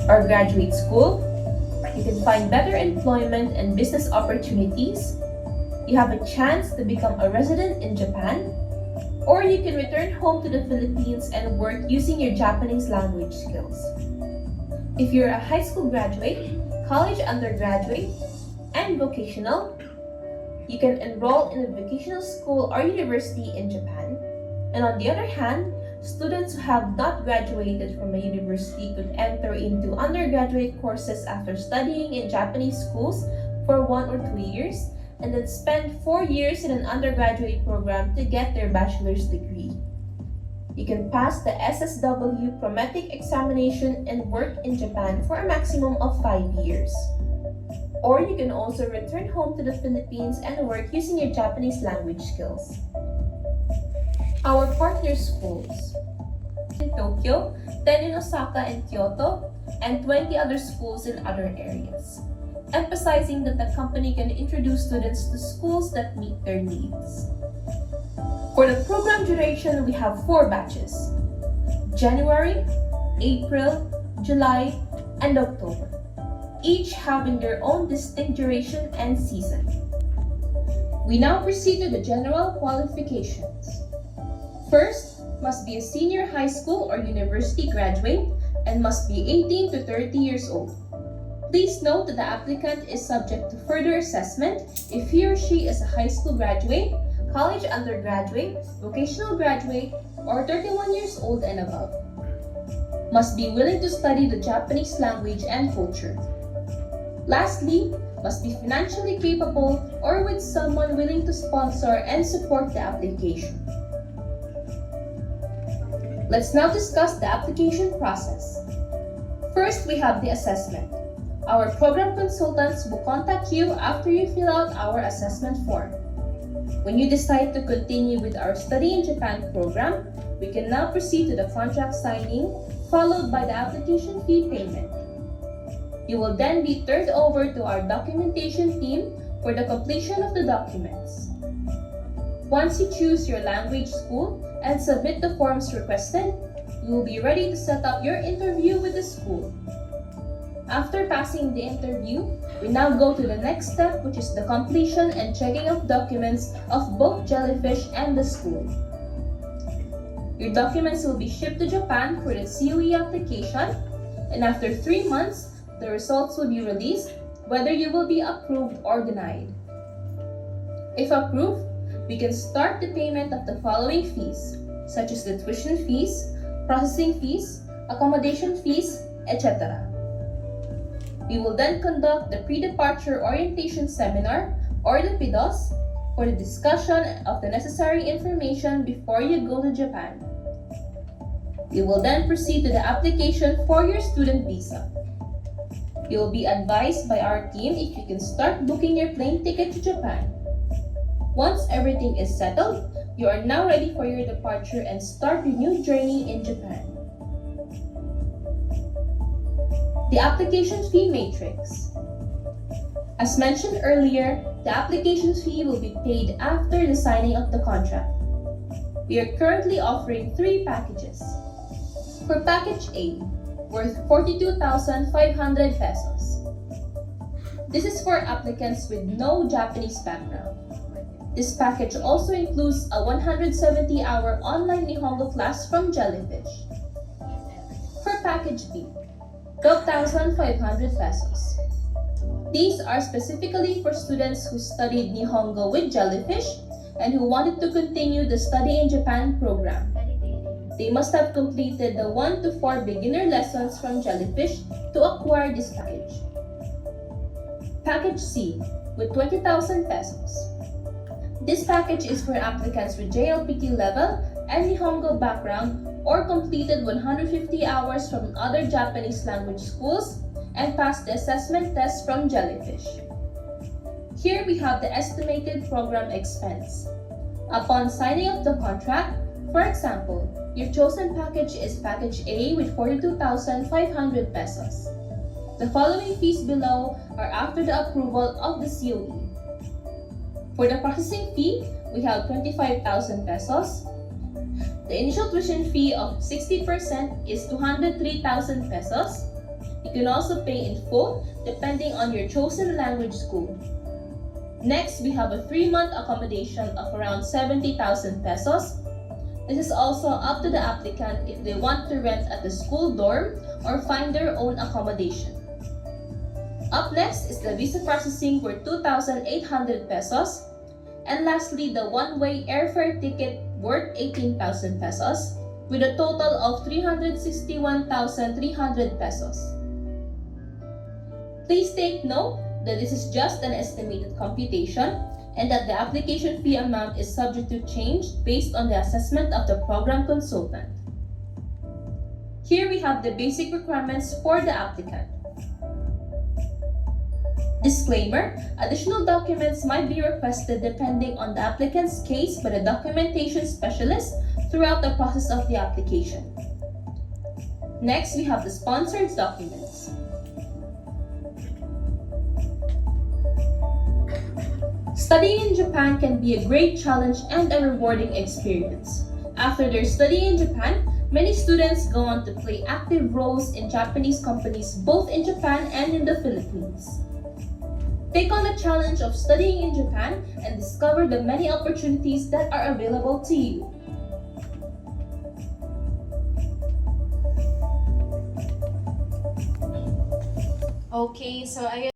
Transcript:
or graduate school. You can find better employment and business opportunities. You have a chance to become a resident in Japan. Or you can return home to the Philippines and work using your Japanese language skills. If you're a high school graduate, college undergraduate, and vocational, you can enroll in a vocational school or university in Japan. And on the other hand, students who have not graduated from a university could enter into undergraduate courses after studying in Japanese schools for 1 or 2 years, and then spend 4 years in an undergraduate program to get their bachelor's degree. You can pass the SSW Prometic examination and work in Japan for a maximum of 5 years. Or you can also return home to the Philippines and work using your Japanese language skills. Our partner schools in Tokyo, 10 in Osaka and Kyoto, and 20 other schools in other areas, emphasizing that the company can introduce students to schools that meet their needs. For the program duration, we have 4 batches: January, April, July, and October, each having their own distinct duration and season. We now proceed to the general qualifications. First, must be a senior high school or university graduate and must be 18 to 30 years old. Please note that the applicant is subject to further assessment if he or she is a high school graduate, college undergraduate, vocational graduate, or 31 years old and above. Must be willing to study the Japanese language and culture. Lastly, must be financially capable or with someone willing to sponsor and support the application. Let's now discuss the application process. First, we have the assessment. Our program consultants will contact you after you fill out our assessment form. When you decide to continue with our Study in Japan program, we can now proceed to the contract signing, followed by the application fee payment. You will then be turned over to our documentation team for the completion of the documents. Once you choose your language school and submit the forms requested, you will be ready to set up your interview with the school. After passing the interview, we now go to the next step, which is the completion and checking of documents of both Jellyfish and the school. Your documents will be shipped to Japan for the COE application, and after 3 months, the results will be released, whether you will be approved or denied. If approved, we can start the payment of the following fees, such as the tuition fees, processing fees, accommodation fees, etc. We will then conduct the pre-departure orientation seminar, or the PIDOS, for the discussion of the necessary information before you go to Japan. You will then proceed to the application for your student visa. You will be advised by our team if you can start booking your plane ticket to Japan. Once everything is settled, you are now ready for your departure and start your new journey in Japan. The application fee matrix. As mentioned earlier, the application fee will be paid after the signing of the contract. We are currently offering 3 packages. For package A, worth 42,500 pesos. This is for applicants with no Japanese background. This package also includes a 170-hour online Nihongo class from Jellyfish. For package B, 12,500 pesos. These are specifically for students who studied Nihongo with Jellyfish and who wanted to continue the Study in Japan program. They must have completed the 1 to 4 beginner lessons from Jellyfish to acquire this package. Package C, with 20,000 pesos. This package is for applicants with JLPT level and Nihongo background or completed 150 hours from other Japanese language schools and passed the assessment test from Jellyfish. Here we have the estimated program expense. Upon signing of the contract, for example, your chosen package is package A with 42,500 pesos. The following fees below are after the approval of the COE. For the processing fee, we have 25,000 pesos. The initial tuition fee of 60% is 203,000 pesos. You can also pay in full depending on your chosen language school. Next, we have a 3-month accommodation of around 70,000 pesos. This is also up to the applicant if they want to rent at the school dorm or find their own accommodation. Up next is the visa processing for 2,800 pesos. And lastly, the one-way airfare ticket worth 18,000 pesos with a total of 361,300 pesos. Please take note that this is just an estimated computation and that the application fee amount is subject to change based on the assessment of the program consultant. Here we have the basic requirements for the applicant. Disclaimer: additional documents might be requested depending on the applicant's case by the documentation specialist throughout the process of the application. Next, we have the sponsored documents. Studying in Japan can be a great challenge and a rewarding experience. After their study in Japan, many students go on to play active roles in Japanese companies both in Japan and in the Philippines. Take on the challenge of studying in Japan and discover the many opportunities that are available to you. Okay, so ayun